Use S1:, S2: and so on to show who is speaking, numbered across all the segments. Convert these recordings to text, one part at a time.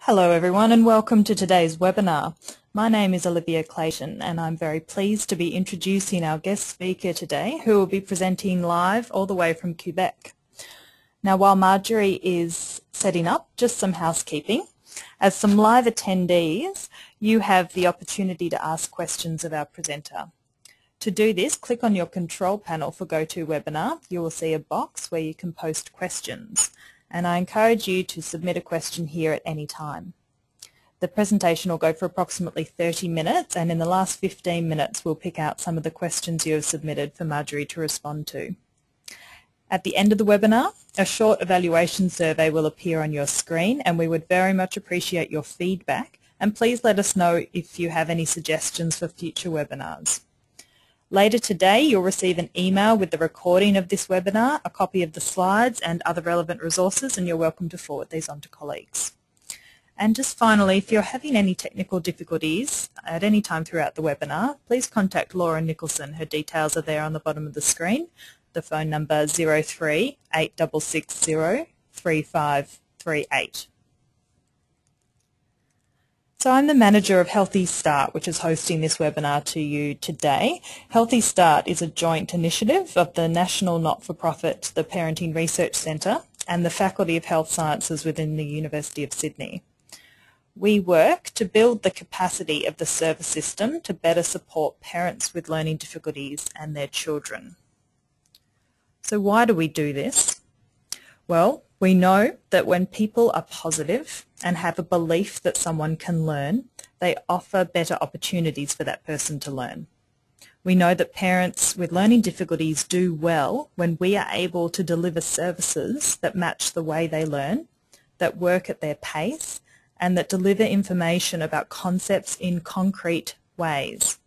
S1: Hello everyone and welcome to today's webinar. My name is Olivia Clayton and I'm very pleased to be introducing our guest speaker today who will be presenting live all the way from Quebec. Now while Marjorie is setting up, just some housekeeping. As some live attendees, you have the opportunity to ask questions of our presenter. To do this, click on your control panel for GoToWebinar. You will see a box where you can post questions. And I encourage you to submit a question here at any time. The presentation will go for approximately 30 minutes, and in the last 15 minutes we'll pick out some of the questions you have submitted for Marjorie to respond to. At the end of the webinar, a short evaluation survey will appear on your screen, and we would very much appreciate your feedback, and please let us know if you have any suggestions for future webinars. Later today, you'll receive an email with the recording of this webinar, a copy of the slides and other relevant resources, and you're welcome to forward these on to colleagues. And just finally, if you're having any technical difficulties at any time throughout the webinar, please contact Laura Nicholson. Her details are there on the bottom of the screen. The phone number 03 8660 3538. So I'm the manager of Healthy Start, which is hosting this webinar to you today. Healthy Start is a joint initiative of the national not-for-profit, the Parenting Research Center, and the Faculty of Health Sciences within the University of Sydney. We work to build the capacity of the service system to better support parents with learning difficulties and their children. So why do we do this? Well, we know that when people are positive and have a belief that someone can learn, they offer better opportunities for that person to learn. We know that parents with learning difficulties do well when we are able to deliver services that match the way they learn, that work at their pace, and that deliver information about concepts in concrete ways.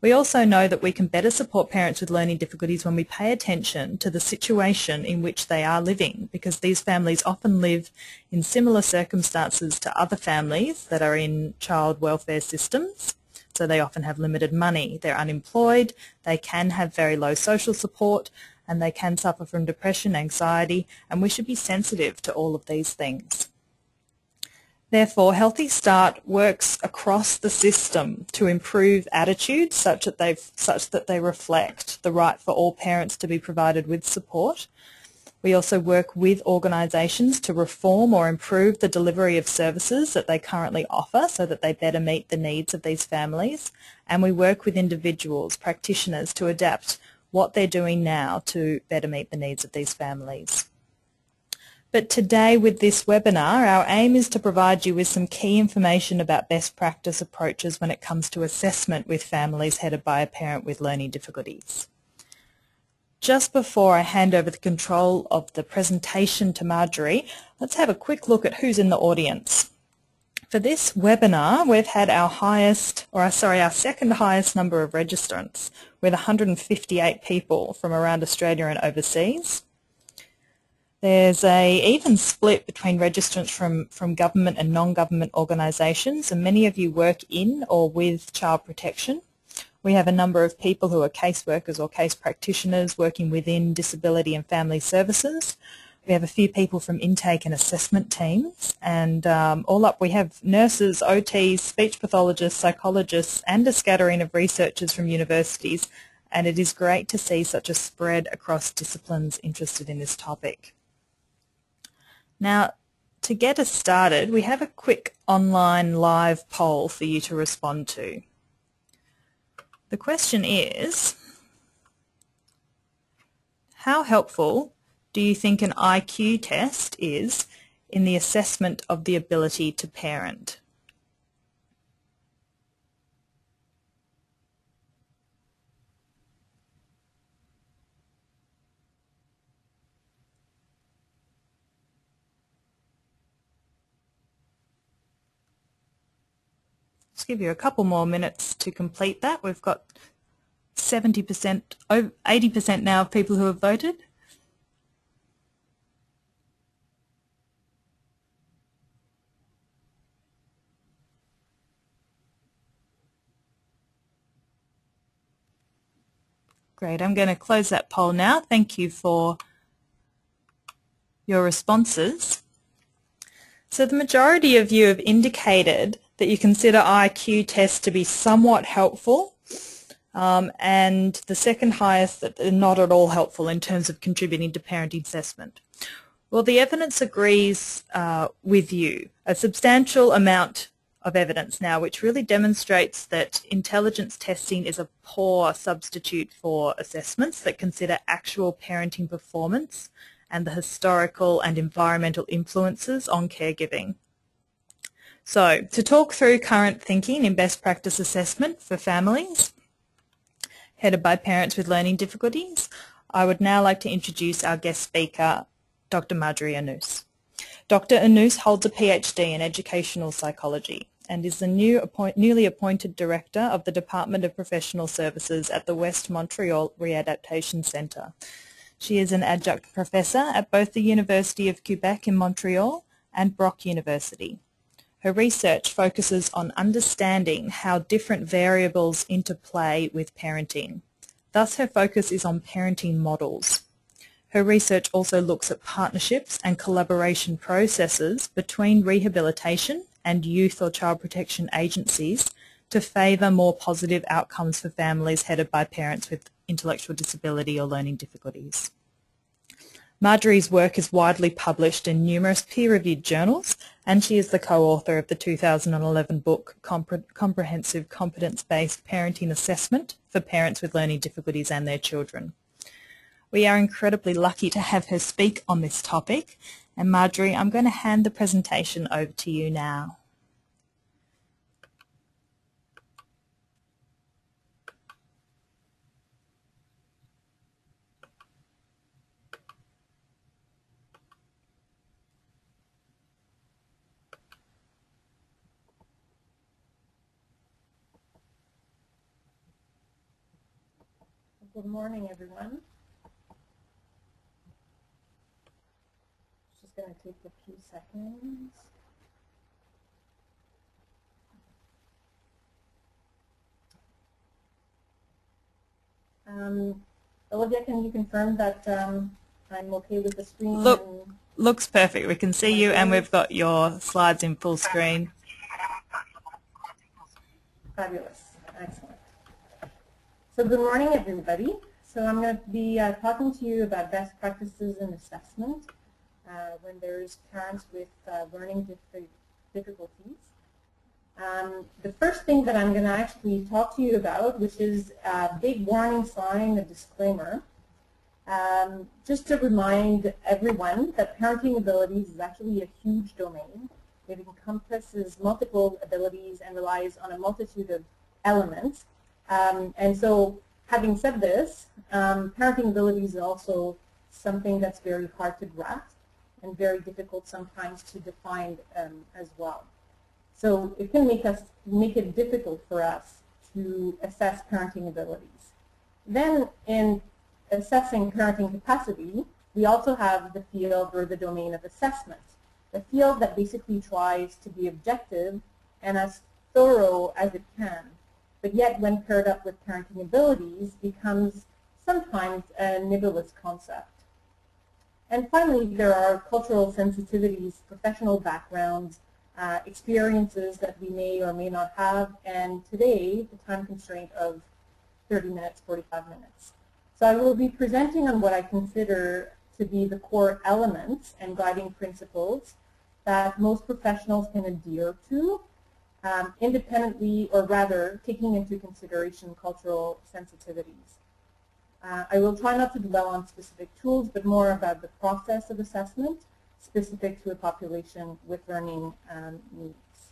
S1: We also know that we can better support parents with learning difficulties when we pay attention to the situation in which they are living, because these families often live in similar circumstances to other families that are in child welfare systems. So they often have limited money, they're unemployed, they can have very low social support, and they can suffer from depression, anxiety, and we should be sensitive to all of these things. Therefore, Healthy Start works across the system to improve attitudes such that they reflect the right for all parents to be provided with support. We also work with organisations to reform or improve the delivery of services that they currently offer so that they better meet the needs of these families. And we work with individuals, practitioners, to adapt what they're doing now to better meet the needs of these families. But today with this webinar, our aim is to provide you with some key information about best practice approaches when it comes to assessment with families headed by a parent with learning difficulties. Just before I hand over the control of the presentation to Marjorie, let's have a quick look at who's in the audience. For this webinar, we've had our second highest number of registrants, with 158 people from around Australia and overseas. There's an even split between registrants from government and non-government organisations, and many of you work in or with child protection. We have a number of people who are caseworkers or case practitioners working within disability and family services. We have a few people from intake and assessment teams, and all up we have nurses, OTs, speech pathologists, psychologists, and a scattering of researchers from universities, and it is great to see such a spread across disciplines interested in this topic. Now, to get us started, we have a quick online live poll for you to respond to. The question is, how helpful do you think an IQ test is in the assessment of the ability to parent? Let's give you a couple more minutes to complete that. We've got 70%, over 80% now of people who have voted. Great, I'm going to close that poll now. Thank you for your responses. So the majority of you have indicated that you consider IQ tests to be somewhat helpful, and the second highest that are not at all helpful in terms of contributing to parenting assessment. Well, the evidence agrees with you. A substantial amount of evidence now which really demonstrates that intelligence testing is a poor substitute for assessments that consider actual parenting performance and the historical and environmental influences on caregiving. So, to talk through current thinking in best practice assessment for families headed by parents with learning difficulties, I would now like to introduce our guest speaker, Dr. Marjorie Aunos. Dr. Aunos holds a PhD in educational psychology and is the newly appointed Director of the Department of Professional Services at the West Montreal Readaptation Center. She is an adjunct professor at both the University of Québec in Montreal and Brock University. Her research focuses on understanding how different variables interplay with parenting. Thus, her focus is on parenting models. Her research also looks at partnerships and collaboration processes between rehabilitation and youth or child protection agencies to favour more positive outcomes for families headed by parents with intellectual disability or learning difficulties. Marjorie's work is widely published in numerous peer-reviewed journals, and she is the co-author of the 2011 book Comprehensive Competence-Based Parenting Assessment for Parents with Learning Difficulties and Their Children. We are incredibly lucky to have her speak on this topic, and Marjorie, I'm going to hand the presentation over to you now.
S2: Good morning, everyone. Just going to take a few seconds. Olivia, can you confirm that I'm okay with the screen?
S1: Looks perfect. We can see you, and we've got your slides in full screen.
S2: Fabulous. Excellent. So good morning, everybody. So I'm going to be talking to you about best practices in assessment when there's parents with learning difficulties. The first thing that I'm going to actually talk to you about, which is a big warning sign, a disclaimer, just to remind everyone that parenting abilities is actually a huge domain. It encompasses multiple abilities and relies on a multitude of elements. And so, having said this, parenting abilities is also something that's very hard to grasp and very difficult sometimes to define as well. So it can make it difficult for us to assess parenting abilities. Then, in assessing parenting capacity, we also have the field or the domain of assessment, a field that basically tries to be objective and as thorough as it can, but yet when paired up with parenting abilities becomes sometimes a nebulous concept. And finally, there are cultural sensitivities, professional backgrounds, experiences that we may or may not have, and today the time constraint of 30 minutes, 45 minutes. So I will be presenting on what I consider to be the core elements and guiding principles that most professionals can adhere to independently, or rather taking into consideration cultural sensitivities. I will try not to dwell on specific tools, but more about the process of assessment specific to a population with learning needs.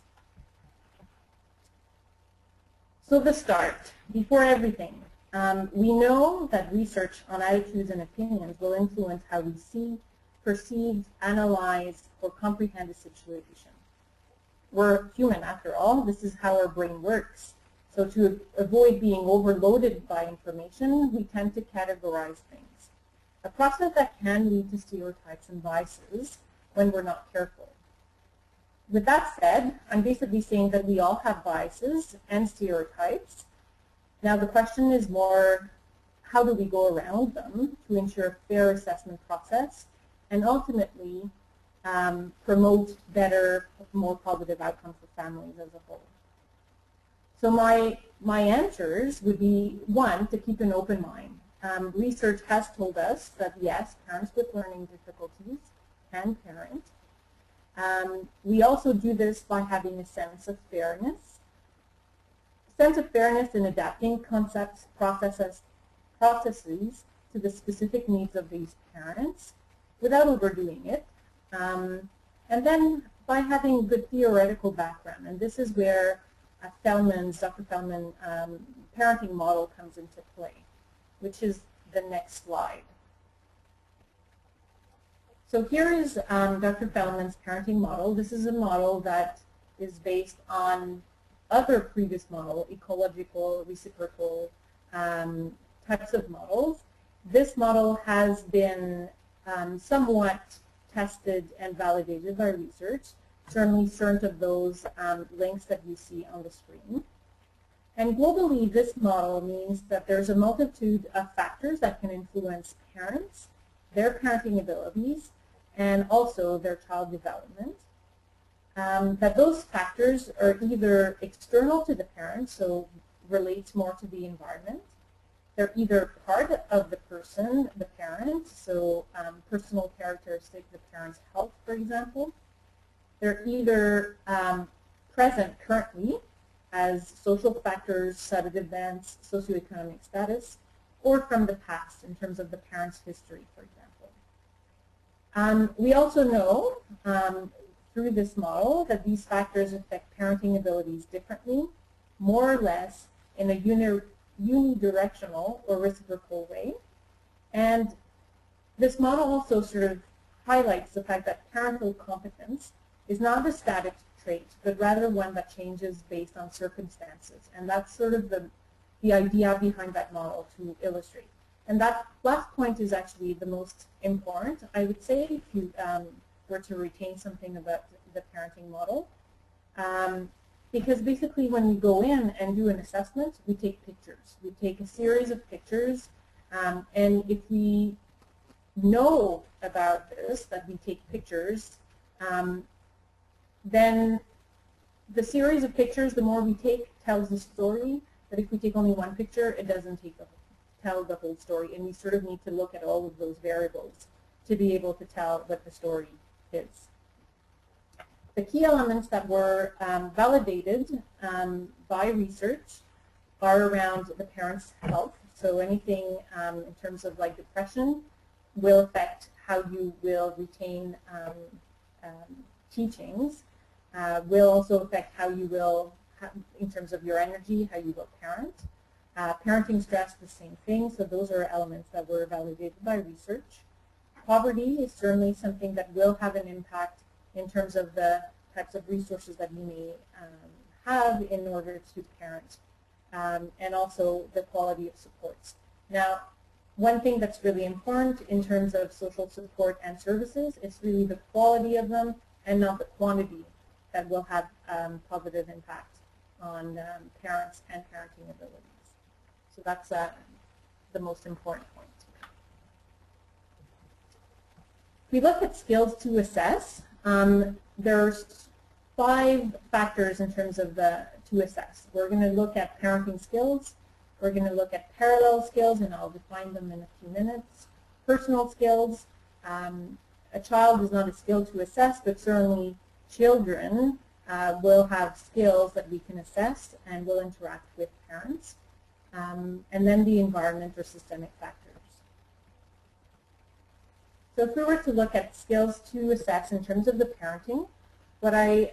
S2: So the start, before everything, we know that research on attitudes and opinions will influence how we see, perceive, analyze, or comprehend a situation. We're human after all. This is how our brain works. So to avoid being overloaded by information, we tend to categorize things. A process that can lead to stereotypes and biases when we're not careful. With that said, I'm basically saying that we all have biases and stereotypes. Now the question is more, how do we go around them to ensure a fair assessment process and ultimately promote better, more positive outcomes for families as a whole. So my answers would be, one, to keep an open mind. Research has told us that yes, parents with learning difficulties can parent. We also do this by having a sense of fairness. Sense of fairness in adapting concepts, processes to the specific needs of these parents without overdoing it. And then by having good theoretical background. And this is where Dr. Feldman parenting model comes into play, which is the next slide. So here is Dr. Feldman's parenting model. This is a model that is based on other previous model, ecological, reciprocal types of models. This model has been somewhat tested and validated by research, certainly certain of those links that you see on the screen. And globally, this model means that there's a multitude of factors that can influence parents, their parenting abilities, and also their child development. That those factors are either external to the parent, so relates more to the environment. They're either part of the person, the parent, so personal characteristics, the parent's health, for example. They're either present currently as social factors, set of events, socioeconomic status, or from the past in terms of the parent's history, for example. We also know through this model that these factors affect parenting abilities differently, more or less in a unidirectional or reciprocal way. And this model also sort of highlights the fact that parental competence is not a static trait, but rather one that changes based on circumstances. And that's sort of the idea behind that model to illustrate. And that last point is actually the most important, I would say, if you were to retain something about the parenting model. Because basically when we go in and do an assessment, we take pictures. We take a series of pictures, and if we know about this, that we take pictures, then the series of pictures, the more we take, tells the story. But if we take only one picture, it doesn't tell the whole story. And we sort of need to look at all of those variables to be able to tell what the story is. The key elements that were validated by research are around the parent's health. So anything in terms of like depression will affect how you will retain teachings, will also affect how you will, in terms of your energy, how you will parent. Parenting stress, the same thing. So those are elements that were validated by research. Poverty is certainly something that will have an impact in terms of the types of resources that you may have in order to parent, and also the quality of supports. Now, one thing that's really important in terms of social support and services is really the quality of them and not the quantity that will have positive impact on parents and parenting abilities. So that's the most important point. If we look at skills to assess, there's 5 factors in terms of to assess. We're going to look at parenting skills. We're going to look at parallel skills, and I'll define them in a few minutes. Personal skills. A child is not a skill to assess, but certainly children will have skills that we can assess and will interact with parents. And then the environment or systemic factors. So if we were to look at skills to assess in terms of the parenting, what I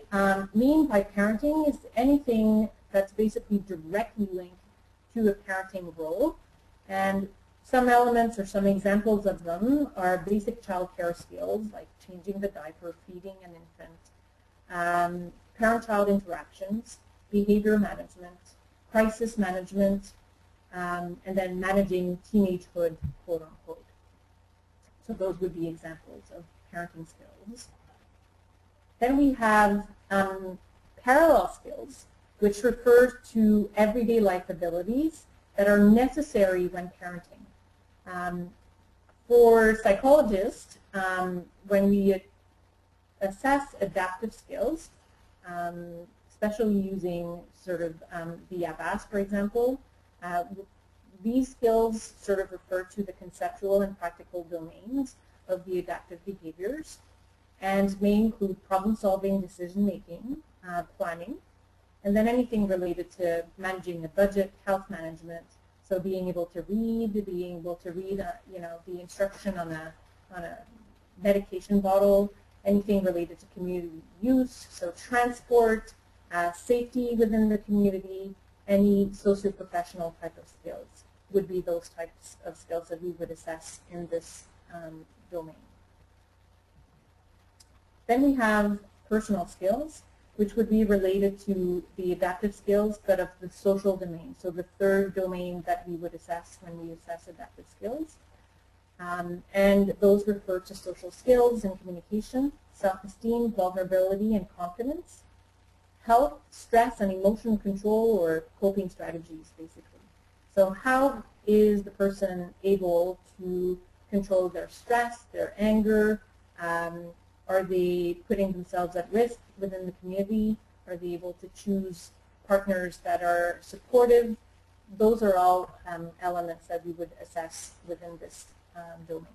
S2: mean by parenting is anything that's basically directly linked to a parenting role. And some elements or some examples of them are basic child care skills, like changing the diaper, feeding an infant, parent-child interactions, behavior management, crisis management, and then managing teenagehood, quote unquote. So those would be examples of parenting skills. Then we have parallel skills, which refers to everyday life abilities that are necessary when parenting. For psychologists, when we assess adaptive skills, especially using sort of the ABAS, for example. These skills sort of refer to the conceptual and practical domains of the adaptive behaviors and may include problem-solving, decision-making, planning, and then anything related to managing a budget, health management, so being able to read, the instruction on a medication bottle, anything related to community use, so transport, safety within the community, any socio-professional type of skills would be those types of skills that we would assess in this domain. Then we have personal skills, which would be related to the adaptive skills, but of the social domain. So the third domain that we would assess when we assess adaptive skills. And those refer to social skills and communication, self-esteem, vulnerability, and confidence, health, stress, and emotional control or coping strategies, basically. So how is the person able to control their stress, their anger? Are they putting themselves at risk within the community? Are they able to choose partners that are supportive? Those are all elements that we would assess within this domain.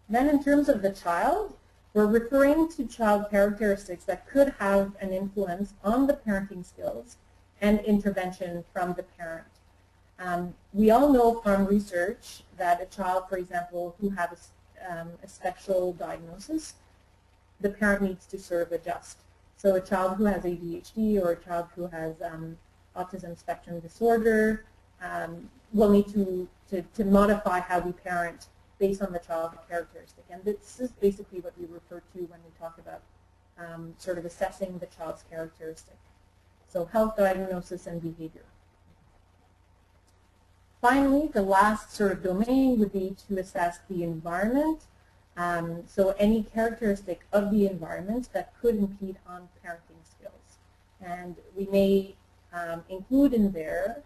S2: Then in terms of the child, we're referring to child characteristics that could have an influence on the parenting skills and intervention from the parent. We all know from research that a child, for example, who has a special diagnosis, the parent needs to sort of adjust. So a child who has ADHD or a child who has autism spectrum disorder will need to modify how we parent based on the child characteristic. And this is basically what we refer to when we talk about sort of assessing the child's characteristic. So health, diagnosis, and behavior. Finally, the last sort of domain would be to assess the environment. So any characteristic of the environment that could impede on parenting skills. And we may include in there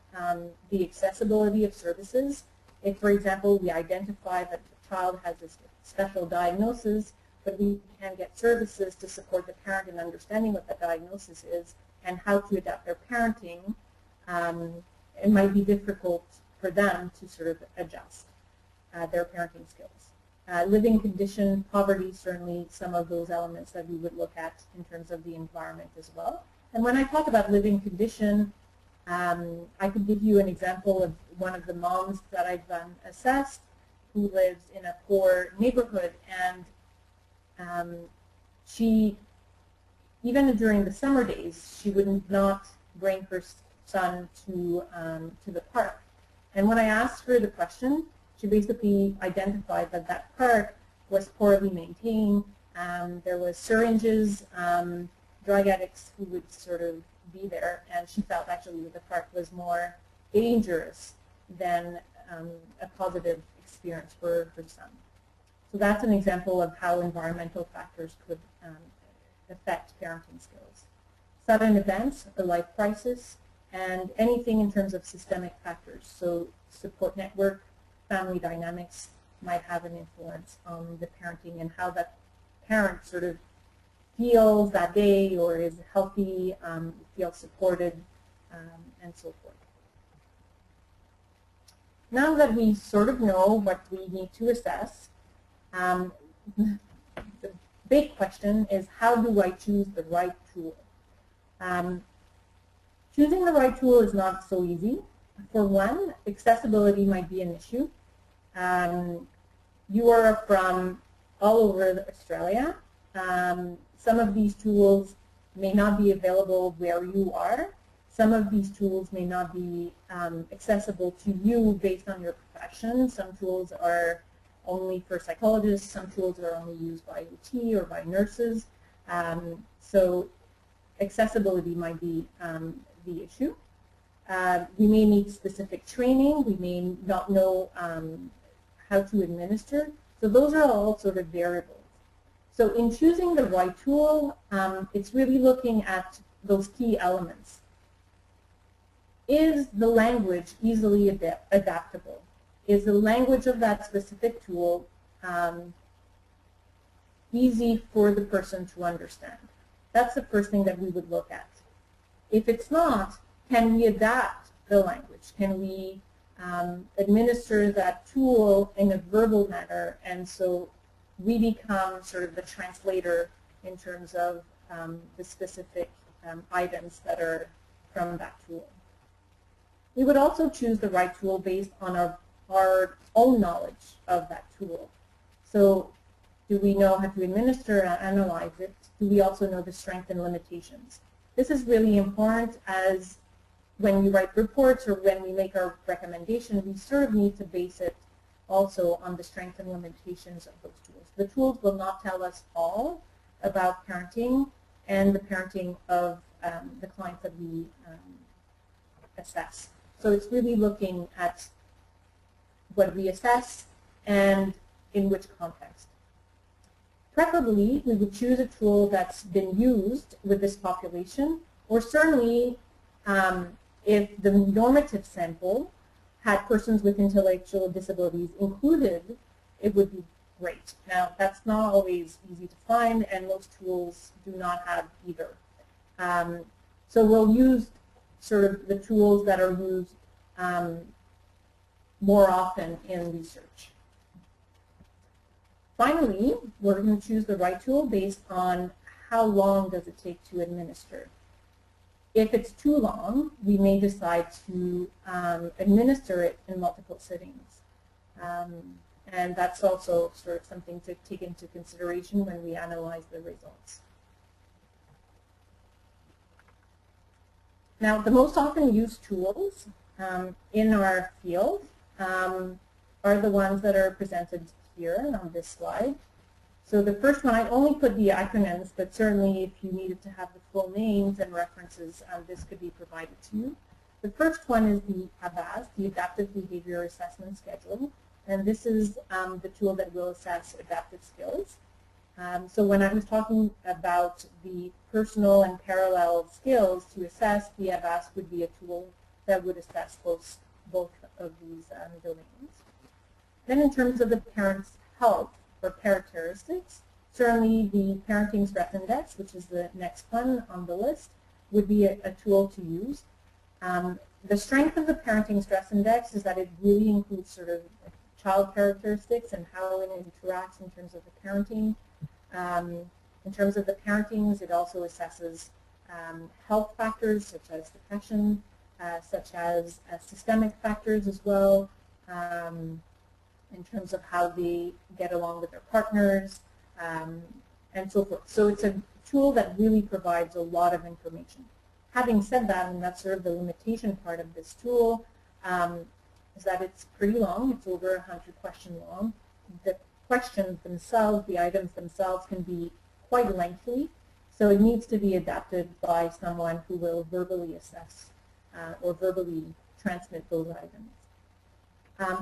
S2: the accessibility of services. If, for example, we identify that the child has a special diagnosis, but we can get services to support the parent in understanding what that diagnosis is and how to adapt their parenting, it might be difficult for them to sort of adjust their parenting skills. Living condition, poverty, certainly some of those elements that we would look at in terms of the environment as well. And when I talk about living condition, I could give you an example of one of the moms that I've assessed who lives in a poor neighborhood, and she, even during the summer days, she would not bring her son to the park. And when I asked her the question, she basically identified that that park was poorly maintained. There was syringes, drug addicts who would sort of be there, and she felt actually that the park was more dangerous than a positive experience for her son. So that's an example of how environmental factors could affect parenting skills. Sudden events, a life crisis, and anything in terms of systemic factors. So support network, family dynamics might have an influence on the parenting and how that parent sort of feels that day or is healthy, feels supported, and so forth. Now that we sort of know what we need to assess, the big question is, how do I choose the right tool? Choosing the right tool is not so easy. For one, accessibility might be an issue. You are from all over Australia. Some of these tools may not be available where you are. Some of these tools may not be accessible to you based on your profession. Some tools are only for psychologists. Some tools are only used by OT or by nurses. So accessibility might be the issue. We may need specific training. We may not know how to administer. So those are all sort of variables. So in choosing the right tool, it's really looking at those key elements. Is the language easily adaptable? Is the language of that specific tool easy for the person to understand. That's the first thing that we would look at. If it's not, can we adapt the language? Can we administer that tool in a verbal manner, and so we become sort of the translator in terms of the specific items that are from that tool. We would also choose the right tool based on our own knowledge of that tool. So do we know how to administer and analyze it? Do we also know the strengths and limitations? This is really important, as when we write reports or when we make our recommendation, we sort of need to base it also on the strengths and limitations of those tools. The tools will not tell us all about parenting and the parenting of the clients that we assess. So it's really looking at what we assess and in which context. Preferably, we would choose a tool that's been used with this population, or certainly if the normative sample had persons with intellectual disabilities included, it would be great. Now, that's not always easy to find, and most tools do not have either. So we'll use sort of the tools that are used more often in research. Finally, we're going to choose the right tool based on how long does it take to administer. If it's too long, we may decide to administer it in multiple sittings. And that's also sort of something to take into consideration when we analyze the results. Now, the most often used tools in our field are the ones that are presented here on this slide. So the first one, I only put the acronyms, but certainly if you needed to have the full names and references, this could be provided to you. The first one is the ABAS, the Adaptive Behavior Assessment Schedule, and this is the tool that will assess adaptive skills. So when I was talking about the personal and parallel skills to assess, the ABAS would be a tool that would assess both of these domains. Then in terms of the parent's health or characteristics, certainly the Parenting Stress Index, which is the next one on the list, would be a tool to use. The strength of the Parenting Stress Index is that it really includes sort of child characteristics and how it interacts in terms of the parenting. In terms of the parentings, it also assesses health factors such as depression, such as systemic factors as well, in terms of how they get along with their partners, and so forth. So it's a tool that really provides a lot of information. Having said that, and that's sort of the limitation part of this tool, is that it's pretty long. It's over 100 questions long. The questions themselves, the items themselves, can be quite lengthy, so it needs to be adapted by someone who will verbally assess or verbally transmit those items.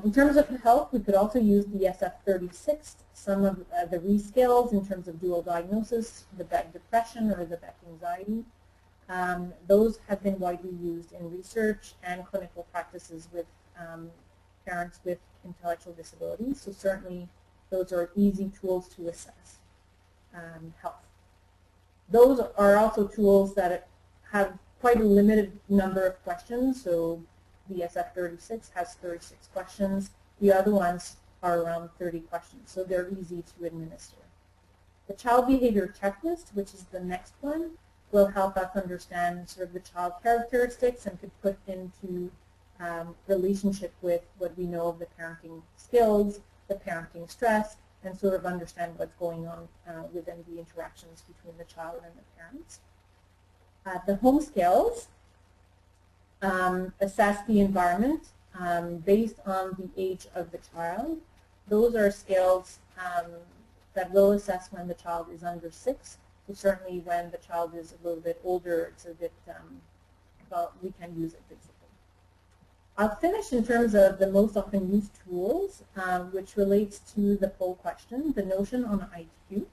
S2: In terms of health, we could also use the SF-36, some of the rescales in terms of dual diagnosis, the Beck depression or the Beck anxiety. Those have been widely used in research and clinical practices with parents with intellectual disabilities, so certainly those are easy tools to assess health. Those are also tools that have quite a limited number of questions, so the SF-36 has 36 questions. The other ones are around 30 questions, so they're easy to administer. The Child Behavior Checklist, which is the next one, will help us understand sort of the child characteristics and could put into relationship with what we know of the parenting skills, the parenting stress, and sort of understand what's going on within the interactions between the child and the parents. The home skills assess the environment based on the age of the child. Those are scales that will assess when the child is under 6. So certainly when the child is a little bit older, it's a bit, well, we can use it basically. I'll finish in terms of the most often used tools, which relates to the poll question, the notion on IQ.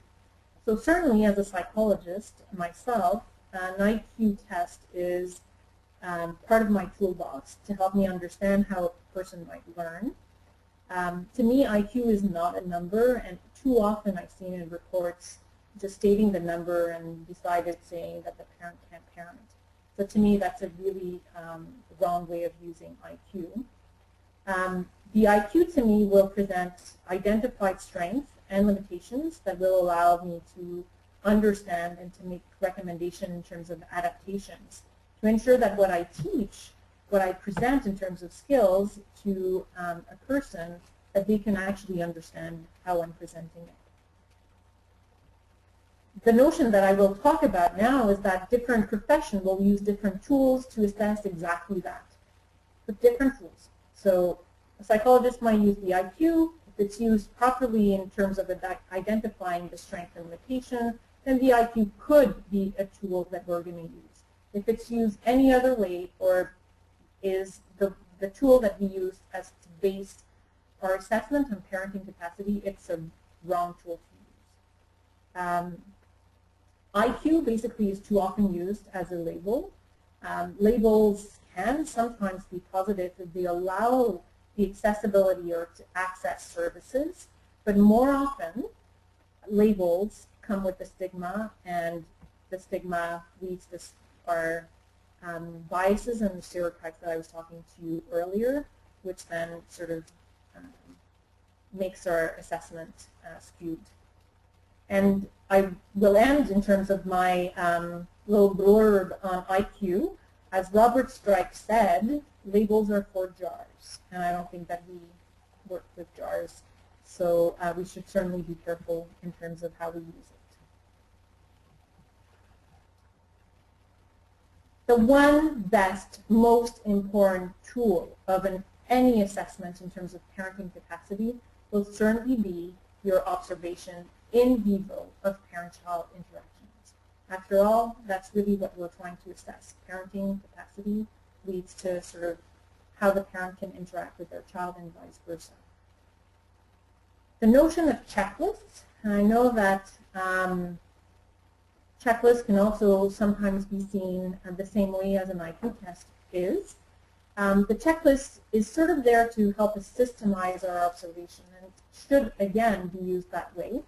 S2: So certainly as a psychologist myself, an IQ test is part of my toolbox to help me understand how a person might learn. To me, IQ is not a number, and too often I've seen in reports just stating the number and decided saying that the parent can't parent. So to me, that's a really wrong way of using IQ. The IQ to me will present identified strengths and limitations that will allow me to understand and to make recommendation in terms of adaptations to ensure that what I teach, what I present in terms of skills to a person, that they can actually understand how I'm presenting it. The notion that I will talk about now is that different professions will use different tools to assess exactly that, with different tools. So a psychologist might use the IQ. If it's used properly in terms of identifying the strength and limitation, then the IQ could be a tool that we're going to use. If it's used any other way, or is the tool that we use as to base our assessment on parenting capacity, it's a wrong tool to use. IQ basically is too often used as a label. Labels can sometimes be positive if they allow the accessibility or to access services, but more often labels come with a stigma, and the stigma leads to our biases and the stereotypes that I was talking to you earlier, which then sort of makes our assessment skewed. And I will end in terms of my little blurb on IQ. As Robert Strike said, labels are for jars, and I don't think that we work with jars. So we should certainly be careful in terms of how we use it. The one best, most important tool of any assessment in terms of parenting capacity will certainly be your observation in vivo of parent-child interactions. After all, that's really what we're trying to assess. Parenting capacity leads to sort of how the parent can interact with their child and vice versa. The notion of checklists, and I know that checklists can also sometimes be seen the same way as an IQ test is. The checklist is sort of there to help us systemize our observation, and should, again, be used that way.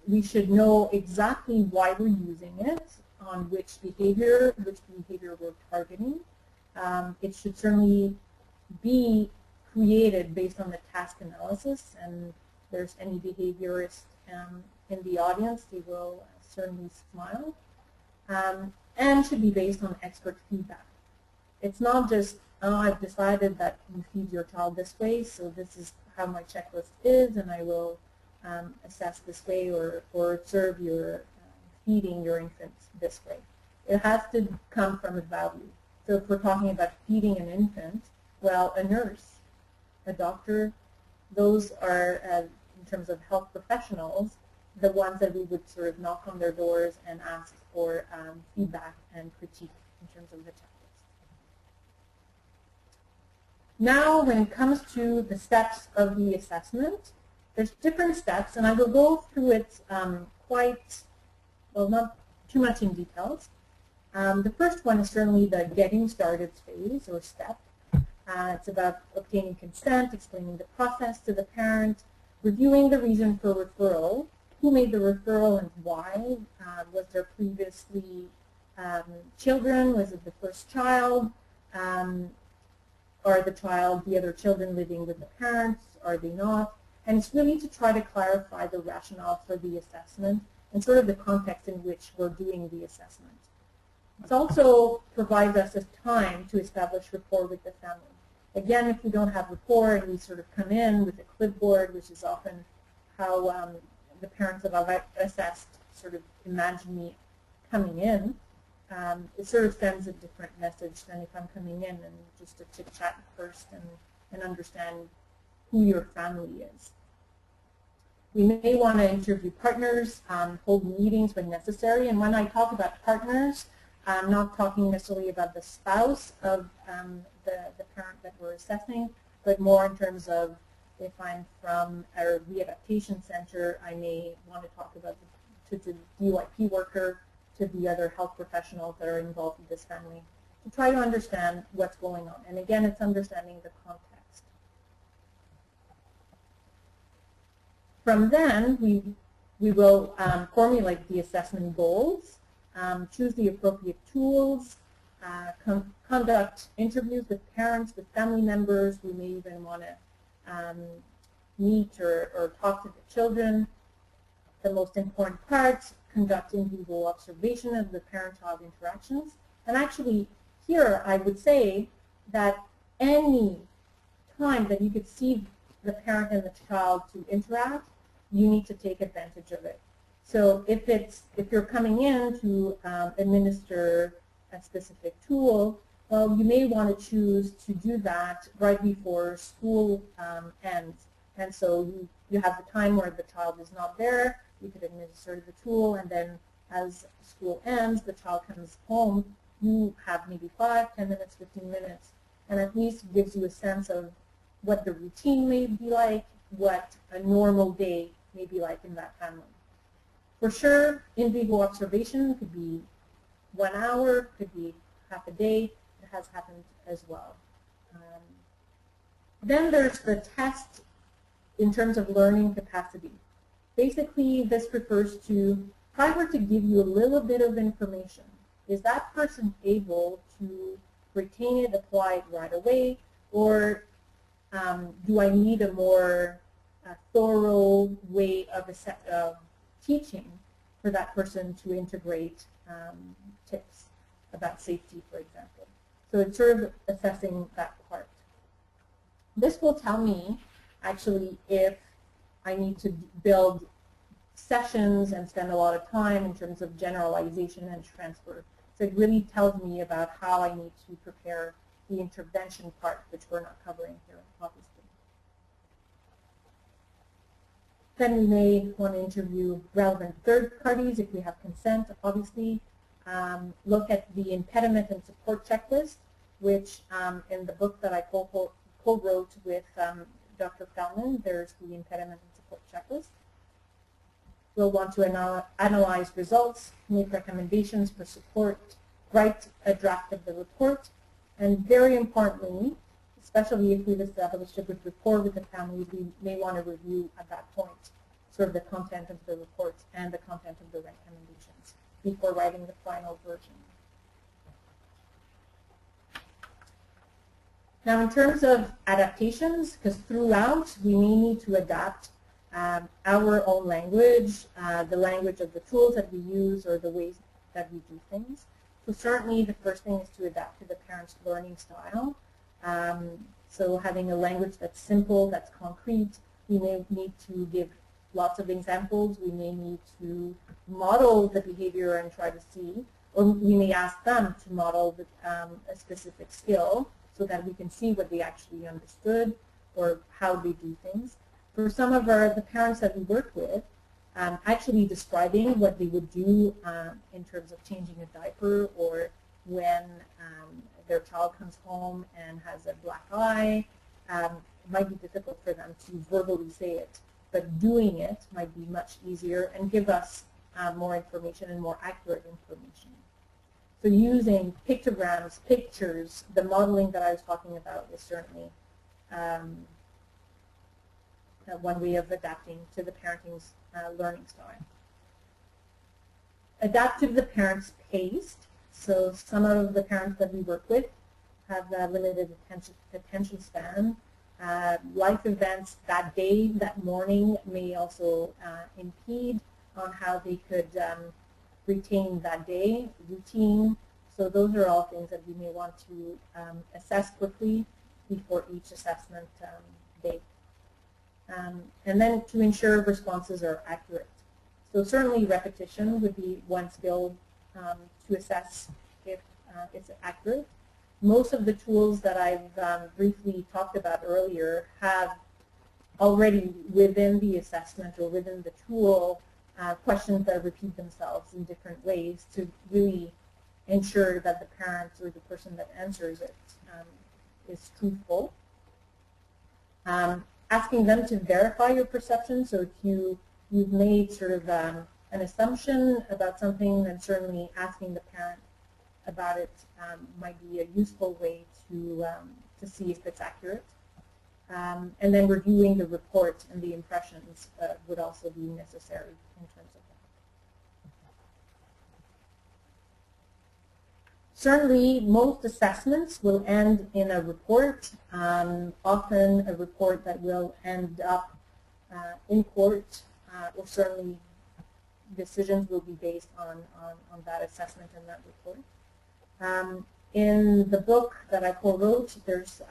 S2: We should know exactly why we're using it, on which behavior we're targeting. It should certainly be created based on the task analysis, and if there's any behaviorist in the audience, they will certainly smile, and should be based on expert feedback. It's not just, oh, I've decided that you feed your child this way, so this is how my checklist is, and I will assess this way, or observe your feeding your infant this way. It has to come from a value. So if we're talking about feeding an infant, well, a nurse, a doctor, those are, in terms of health professionals, the ones that we would sort of knock on their doors and ask for feedback and critique in terms of the checklist. Now, when it comes to the steps of the assessment, there's different steps, and I will go through it quite, well, not too much in details. The first one is certainly the getting started phase or step. It's about obtaining consent, explaining the process to the parent, reviewing the reason for referral, who made the referral and why, was there previously children, was it the first child, are the other children living with the parents, are they not? And it's really to try to clarify the rationale for the assessment and sort of the context in which we're doing the assessment. It also provides us a time to establish rapport with the family. Again, if we don't have rapport and we sort of come in with a clipboard, which is often how the parents that I've assessed sort of imagine me coming in, it sort of sends a different message than if I'm coming in and just a chit-chat first and understand who your family is. We may want to interview partners, hold meetings when necessary, and when I talk about partners, I'm not talking necessarily about the spouse of the parent that we're assessing, but more in terms of if I'm from a readaptation center, I may want to talk about the DYP worker, to the other health professionals that are involved with this family, to try to understand what's going on. And again, it's understanding the context. From then, we will formulate the assessment goals, choose the appropriate tools, conduct interviews with parents, with family members. We may even want to meet or talk to the children. The most important part, conduct in vivo observation of the parent-child interactions. And actually, here I would say that any time that you could see the parent and the child to interact, you need to take advantage of it. So if you're coming in to administer a specific tool, well, you may want to choose to do that right before school ends. And so you have the time where the child is not there, you could administer the tool, and then as school ends, the child comes home, you have maybe 5, 10 minutes, 15 minutes, and at least gives you a sense of what the routine may be like, what a normal day may be like in that family. For sure, in vivo observation could be 1 hour, could be half a day. It has happened as well. Then there's the test in terms of learning capacity. Basically, this refers to, if I were to give you a little bit of information, is that person able to retain it, apply it right away, or do I need a more thorough way of teaching for that person to integrate tips about safety, for example? So it's sort of assessing that part. This will tell me, actually, if I need to build sessions and spend a lot of time in terms of generalization and transfer. So it really tells me about how I need to prepare the intervention part, which we're not covering here, obviously. Then we may want to interview relevant third parties if we have consent, obviously. Look at the impediment and support checklist, which in the book that I co-wrote with Dr. Feldman, there's the impediment and support checklist. We'll want to analyze results, make recommendations for support, write a draft of the report, and very importantly, especially if we've established a good rapport with the family, we may want to review at that point sort of the content of the report and the content of the recommendations before writing the final version. Now, in terms of adaptations, because throughout we may need to adapt our own language, the language of the tools that we use, or the ways that we do things. So certainly the first thing is to adapt to the parent's learning style. So having a language that's simple, that's concrete. We may need to give lots of examples. We may need to model the behavior and try to see, or we may ask them to model a specific skill so that we can see what they actually understood or how they do things. For some of the parents that we work with, actually describing what they would do in terms of changing a diaper, or when their child comes home and has a black eye. It might be difficult for them to verbally say it, but doing it might be much easier and give us more information and more accurate information. So using pictograms, pictures, the modeling that I was talking about is certainly one way of adapting to the parenting's learning style. Adapt to the parent's pace. So some of the parents that we work with have limited attention span. Life events that day, that morning, may also impede on how they could retain that day, routine. So those are all things that we may want to assess quickly before each assessment day. And then to ensure responses are accurate. So certainly repetition would be one skill to assess if it's accurate. Most of the tools that I've briefly talked about earlier have already within the assessment or within the tool questions that repeat themselves in different ways to really ensure that the parent or the person that answers it is truthful. Asking them to verify your perception. So if you've made sort of an assumption about something, then certainly asking the parent about it might be a useful way to see if it's accurate. and then reviewing the report and the impressions would also be necessary in terms of that. Certainly, most assessments will end in a report, often a report that will end up in court, or certainly decisions will be based on that assessment and that report. In the book that I co-wrote, there's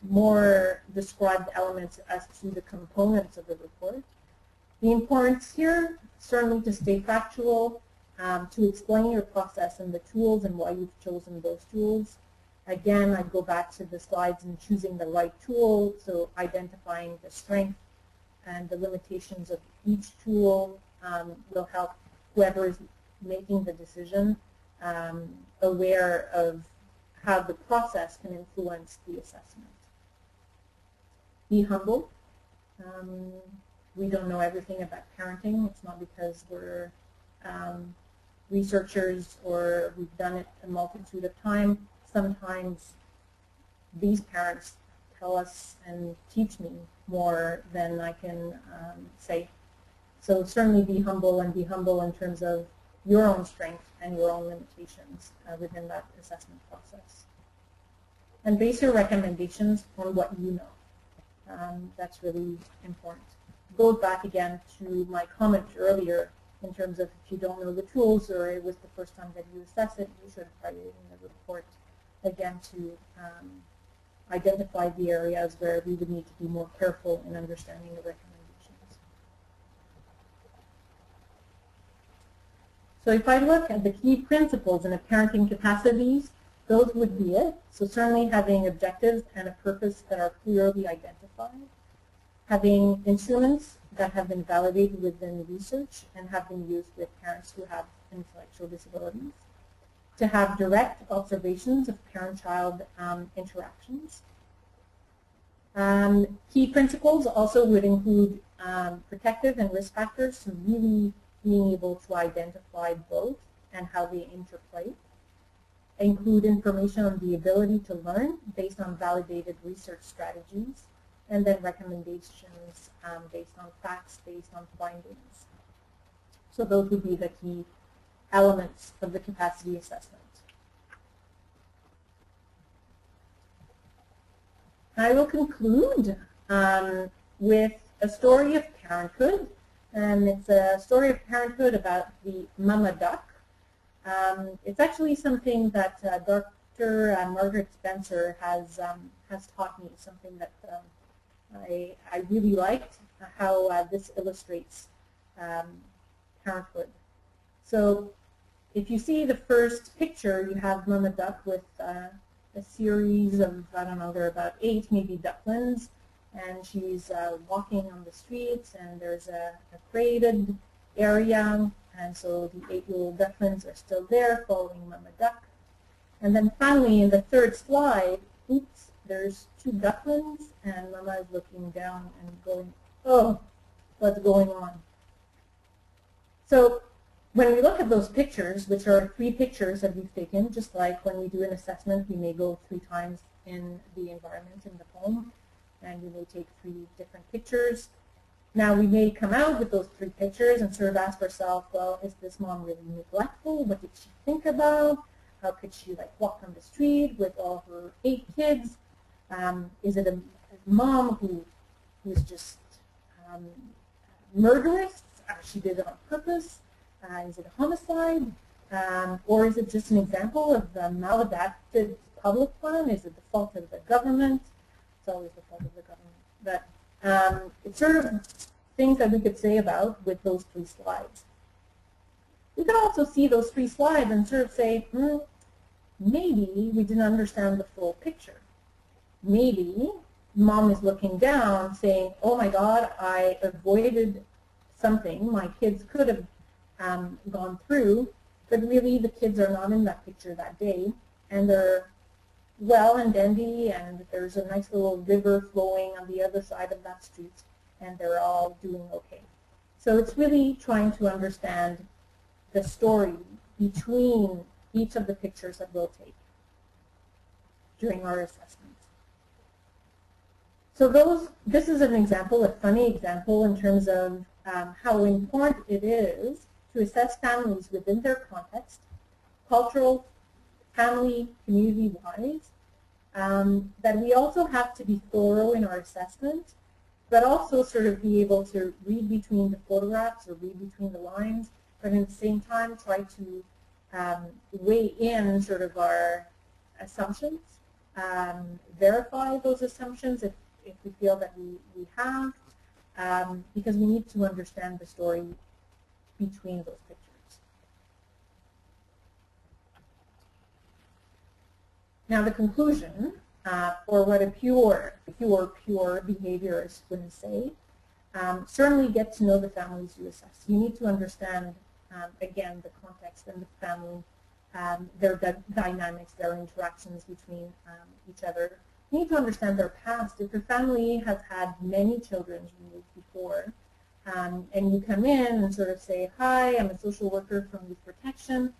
S2: more described elements as to the components of the report. The importance here, certainly to stay factual, to explain your process and the tools and why you've chosen those tools. Again, I go back to the slides and choosing the right tool, so identifying the strength and the limitations of each tool will help whoever is making the decision aware of how the process can influence the assessment. Be humble. We don't know everything about parenting. It's not because we're researchers or we've done it a multitude of times. Sometimes these parents tell us and teach me more than I can say. So certainly be humble, and be humble in terms of your own strength and your own limitations within that assessment process. And base your recommendations on what you know. That's really important. Goes back again to my comment earlier in terms of if you don't know the tools or it was the first time that you assess it, you should write it in the report again to identify the areas where we would need to be more careful in understanding the recommendations. So if I look at the key principles in a parenting capacities, those would be it. So certainly having objectives and a purpose that are clearly identified. Having instruments that have been validated within research and have been used with parents who have intellectual disabilities. To have direct observations of parent-child interactions. Key principles also would include protective and risk factors, so really being able to identify both and how they interplay. Include information on the ability to learn based on validated research strategies, and then recommendations based on facts, based on findings. So those would be the key elements of the capacity assessment. I will conclude with a story of parenthood, and it's a story of parenthood about the mama duck. It's actually something that Dr. Margaret Spencer has taught me, something that I really liked, how this illustrates parenthood. So if you see the first picture, you have Mama Duck with a series of, I don't know, there are about 8 maybe ducklings, and she's walking on the streets, and there's a created area, and so the 8 little ducklings are still there following Mama Duck. And then finally in the third slide, oops, there's 2 ducklings, and Mama is looking down and going, oh, what's going on? So when we look at those pictures, which are 3 pictures that we've taken, just like when we do an assessment, we may go 3 times in the environment, in the home, and we may take 3 different pictures. Now we may come out with those 3 pictures and sort of ask ourselves, well, is this mom really neglectful? What did she think about? How could she walk on the street with all her 8 kids? Is it a mom who is just murderous? She did it on purpose? Is it a homicide? Or is it just an example of the maladapted public plan? Is it the fault of the government? It's always the fault of the government. But it's sort of things that we could say about with those 3 slides. We could also see those 3 slides and sort of say, maybe we didn't understand the full picture. Maybe mom is looking down saying, oh my God, I avoided something my kids could have gone through, but really the kids are not in that picture that day, and they're well and dandy, and there's a nice little river flowing on the other side of that street, and they're all doing okay. So it's really trying to understand the story between each of the pictures that we'll take during our assessment. So this is an example, a funny example in terms of how important it is to assess families within their context, cultural, family, community-wise, that we also have to be thorough in our assessment, but also sort of be able to read between the photographs or read between the lines, but at the same time try to weigh in sort of our assumptions, verify those assumptions if we feel that we have, because we need to understand the story between those pictures. Now the conclusion, or what a pure behaviorist would say, certainly get to know the families you assess. You need to understand, again, the context and the family, their dynamics, their interactions between each other. You need to understand their past. If your family has had many children removed before, and you come in and sort of say, hi, I'm a social worker from Youth Protection,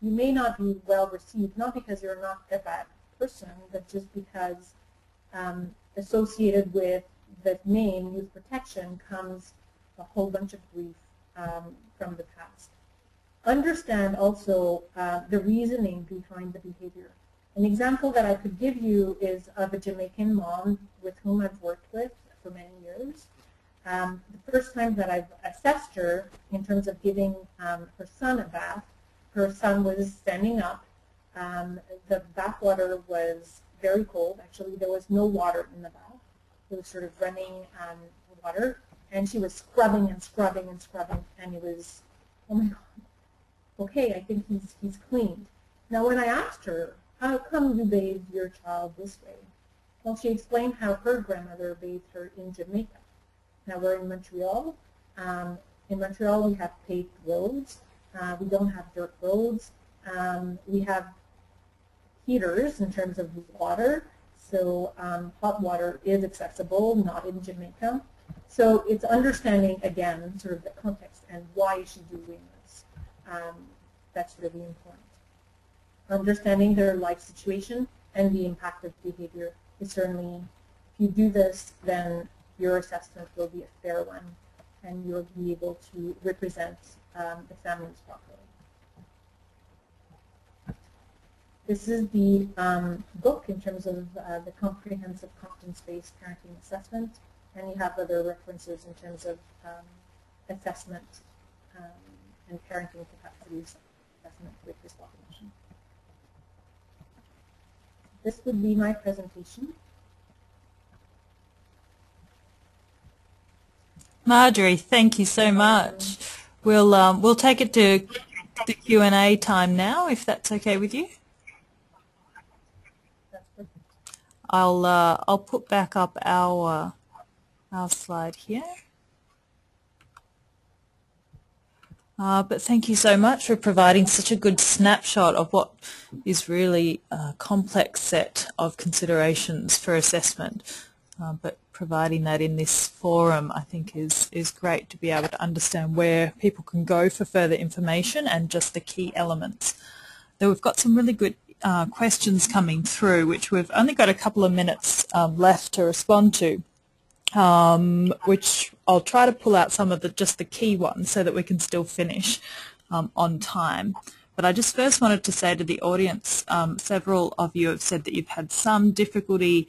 S2: you may not be well received, not because you're not a bad person, but just because associated with the name Youth Protection comes a whole bunch of grief from the past. Understand also the reasoning behind the behavior. An example that I could give you is of a Jamaican mom with whom I've worked with for many years. The first time that I've assessed her in terms of giving her son a bath, her son was standing up. The bath water was very cold. Actually, there was no water in the bath. It was sort of running water, and she was scrubbing and scrubbing and scrubbing, and it was, oh my God, okay, I think he's cleaned. Now, when I asked her, how come you bathed your child this way? Well, she explained how her grandmother bathed her in Jamaica. Now, we're in Montreal. In Montreal, we have paved roads. We don't have dirt roads. We have heaters in terms of water, so hot water is accessible, not in Jamaica. So it's understanding, again, sort of the context and why is she doing this. That's really important. Understanding their life situation and the impact of behavior is certainly, if you do this, then your assessment will be a fair one, and you'll be able to represent the families properly. This is the book in terms of the comprehensive competence-based parenting assessment, and you have other references in terms of assessment and parenting capacities assessment with this population. This would be my presentation.
S1: Marjorie, thank you so much. We'll take it to the Q&A time now, if that's okay with you.
S2: That's perfect.
S1: I'll put back up our slide here. But thank you so much for providing such a good snapshot of what is really a complex set of considerations for assessment. But providing that in this forum, I think, is great to be able to understand where people can go for further information and just the key elements. Though we've got some really good questions coming through, which we've only got a couple of minutes left to respond to. Which I'll try to pull out some of just the key ones so that we can still finish on time. But I just first wanted to say to the audience, several of you have said that you've had some difficulty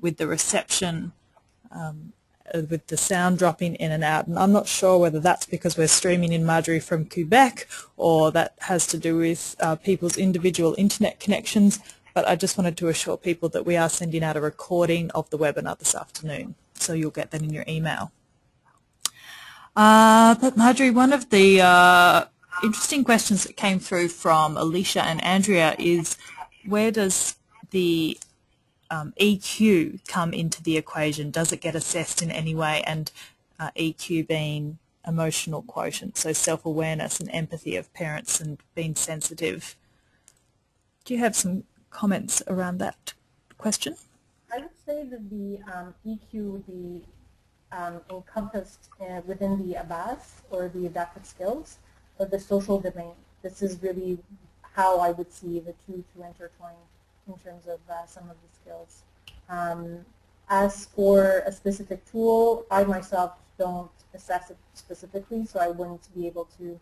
S1: with the reception, with the sound dropping in and out, and I'm not sure whether that's because we're streaming in, Marjorie, from Quebec, or that has to do with people's individual internet connections, but I just wanted to assure people that we are sending out a recording of the webinar this afternoon. So you'll get that in your email. But Marjorie, one of the interesting questions that came through from Alicia and Andrea is, where does the EQ come into the equation? Does it get assessed in any way? And EQ being emotional quotient, so self-awareness and empathy of parents and being sensitive. Do you have some comments around that question?
S2: I would say that the EQ would be encompassed within the ABAS, or the adaptive skills, or the social domain. This is really how I would see the two to intertwine in terms of some of the skills. As for a specific tool, I myself don't assess it specifically, so I wouldn't be able to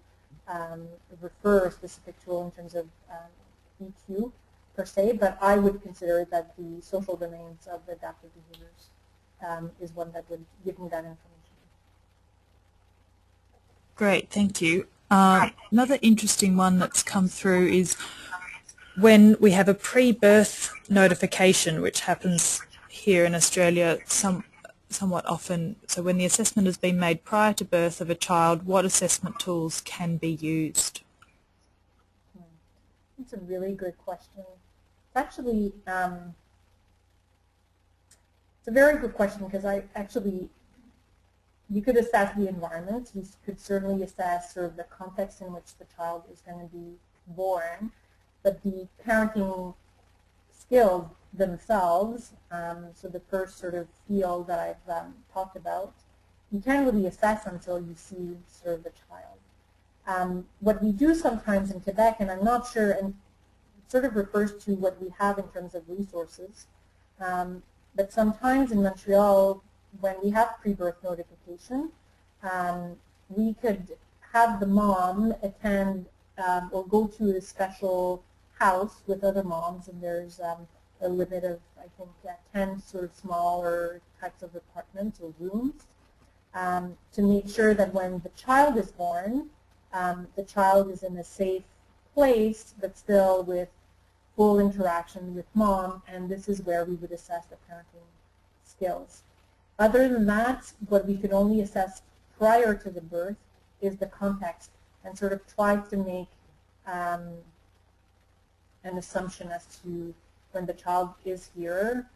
S2: refer a specific tool in terms of EQ per se, but I would consider that the social domains of the adaptive behaviors is one that would give me that information.
S1: Great, thank you. Another interesting one that's come through is when we have a pre-birth notification, which happens here in Australia somewhat often. So when the assessment has been made prior to birth of a child, what assessment tools can be used?
S2: That's a really good question. Actually, it's a very good question because you could assess the environment. You could certainly assess sort of the context in which the child is going to be born, but the parenting skills themselves, so the first sort of field that I've talked about, you can't really assess until you see sort of the child. What we do sometimes in Quebec, and I'm not sure, and it sort of refers to what we have in terms of resources, but sometimes in Montreal, when we have pre-birth notification, we could have the mom attend or go to a special house with other moms, and there's a limit of, I think, 10 sort of smaller types of apartments or rooms to make sure that when the child is born, the child is in a safe place, but still with full interaction with mom, and this is where we would assess the parenting skills. Other than that, what we can only assess prior to the birth is the context and sort of try to make an assumption as to when the child is here,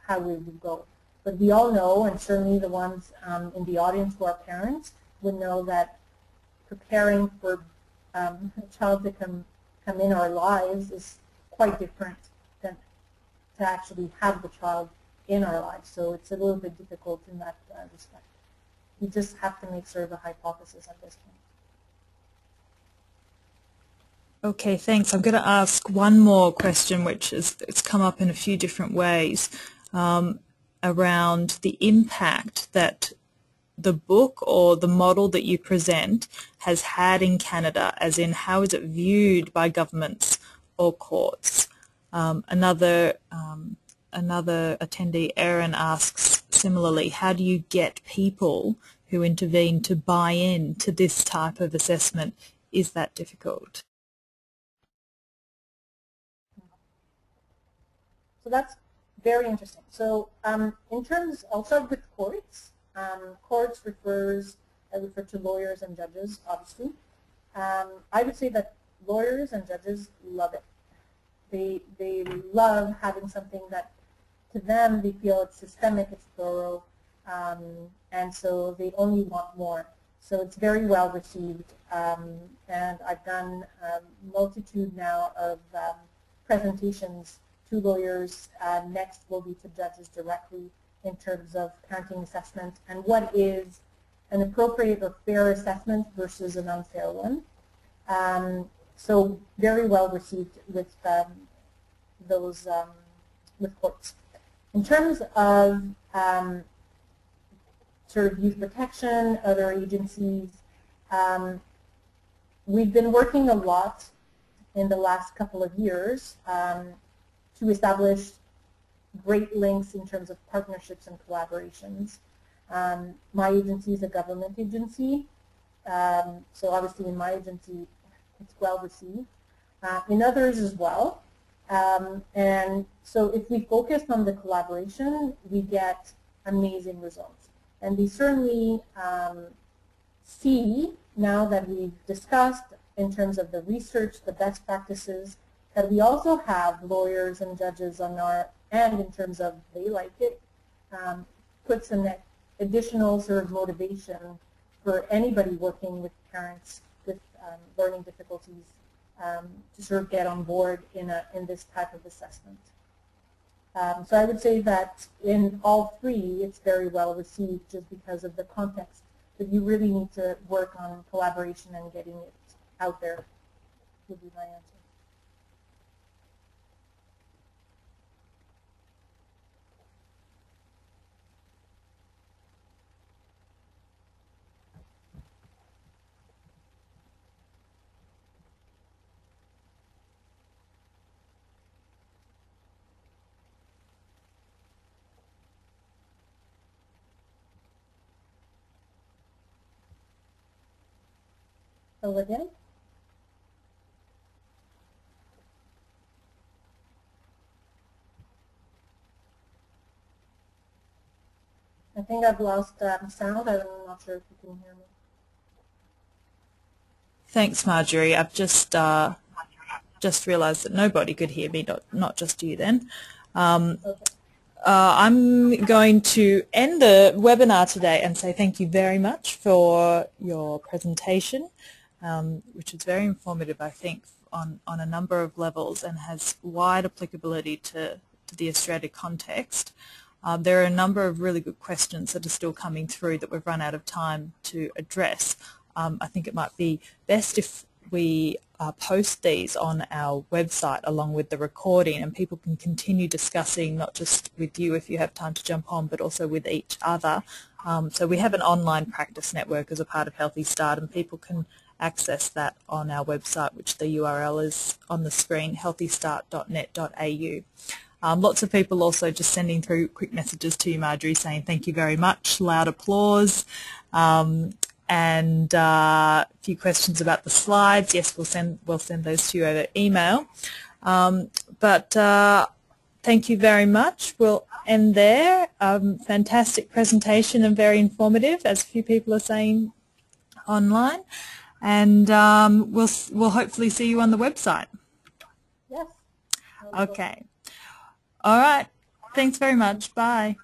S2: how we would go. But we all know, and certainly the ones in the audience who are parents would know that preparing for a child to come in our lives is quite different than to actually have the child in our lives. So it's a little bit difficult in that respect. We just have to make sort of a hypothesis at this point.
S1: Okay, thanks. I'm going to ask one more question, which is it's come up in a few different ways, around the impact that the book or the model that you present has had in Canada, as in how is it viewed by governments or courts. Another attendee, Erin, asks similarly, how do you get people who intervene to buy in to this type of assessment? Is that difficult?
S2: So that's very interesting. So in terms, I'll start with courts. Courts refer to lawyers and judges, obviously. I would say that lawyers and judges love it. They love having something that, to them, they feel it's systemic, it's thorough, and so they only want more. So it's very well received, and I've done a multitude now of presentations to lawyers. Next will be to judges directly in terms of parenting assessment and what is an appropriate or fair assessment versus an unfair one. So very well received with those with courts. In terms of sort of youth protection, other agencies, we've been working a lot in the last couple of years to establish great links in terms of partnerships and collaborations. My agency is a government agency, so obviously in my agency it's well received. In others as well. And so if we focus on the collaboration, we get amazing results. And we certainly see, now that we've discussed in terms of the research, the best practices, that we also have lawyers and judges on our end in terms of they like it, puts an additional sort of motivation for anybody working with parents with learning difficulties to sort of get on board in this type of assessment. So I would say that in all three, it's very well received just because of the context, that you really need to work on collaboration and getting it out there, would be my answer. Go again. I think I've lost sound. I'm not sure if you can hear me.
S1: Thanks, Marjorie. I've just realised that nobody could hear me, not just you then.
S2: Okay.
S1: I'm going to end the webinar today and say thank you very much for your presentation, which is very informative, I think, on a number of levels and has wide applicability to the Australia context. There are a number of really good questions that are still coming through that we've run out of time to address. I think it might be best if we post these on our website along with the recording, and people can continue discussing, not just with you if you have time to jump on, but also with each other. So we have an online practice network as a part of Healthy Start, and people can access that on our website, which the URL is on the screen, healthystart.net.au. Lots of people also just sending through quick messages to you, Marjorie, saying thank you very much, loud applause. And a few questions about the slides. Yes, we'll send those to you over email. Thank you very much. We'll end there. Fantastic presentation and very informative, as a few people are saying online. And we'll hopefully see you on the website.
S2: Yes.
S1: Okay. All right. Thanks very much. Bye.